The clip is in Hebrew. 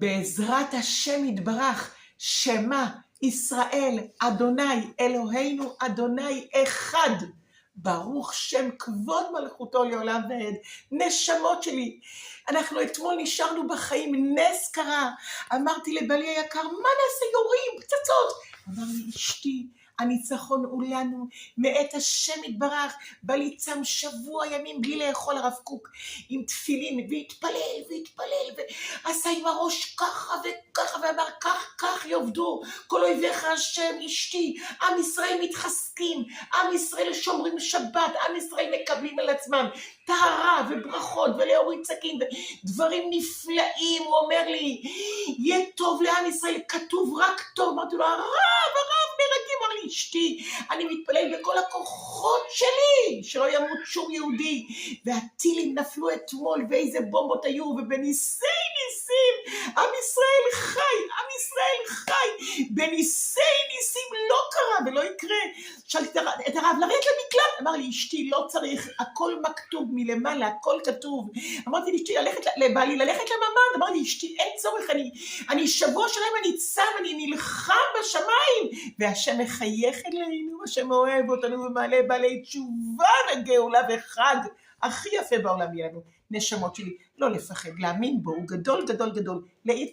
בעזרת השם יתברך, שמה ישראל, אדוני אלוהינו, אדוני אחד. ברוך שם כבוד מלכותו לעולם ועד. נשמות שלי, אנחנו אתמול נשארנו בחיים, נס קרה. אמרתי לבעלי היקר, מה נעשה? יורים, פצצות. אמר לי, אשתי, הניצחון הוא לנו, מאת השם יתברך. בעלי צם שבוע ימים בלי לאכול, הרב קוק, עם תפילין, והתפלל, ועשה עם הראש ככה וככה, ואמר, כך יעבדו כל אויביך השם. אשתי, עם ישראל מתחזקים, עם ישראל שומרים שבת, עם ישראל מקבלים על עצמם טהרה וברכות ולהוריד סכין ודברים נפלאים. הוא אומר לי, יהיה טוב לעם ישראל, כתוב רק טוב. אמרתי לו, הרב מרגי. אמר לי, אשתי, אני מתפלל בכל הכוחות שלי שלא ימות שום יהודי. והטילים נפלו אתמול, ואיזה בומבות היו, ובניסי ניסים עם ישראל חי, בניסי ניסים לא קרה ולא יקרה. שאלתי את הרב, לרדת למקלט? אמר לי, אשתי, לא צריך, הכל מכתוב מלמעלה, הכל כתוב. אמרתי לאשתי, לבעלי ללכת לממ"ד. אמר לי, אשתי, אין צורך, אני שבוע שלהם, אני צם, אני נלחם בשמיים, והשם מחייך אלינו, השם אוהב אותנו ומעלה בעלי תשובה וגאולה וחג. הכי יפה בעולם יהיה לנו. נשמות שלי, לא לפחד, להאמין בו, הוא גדול, להתראות.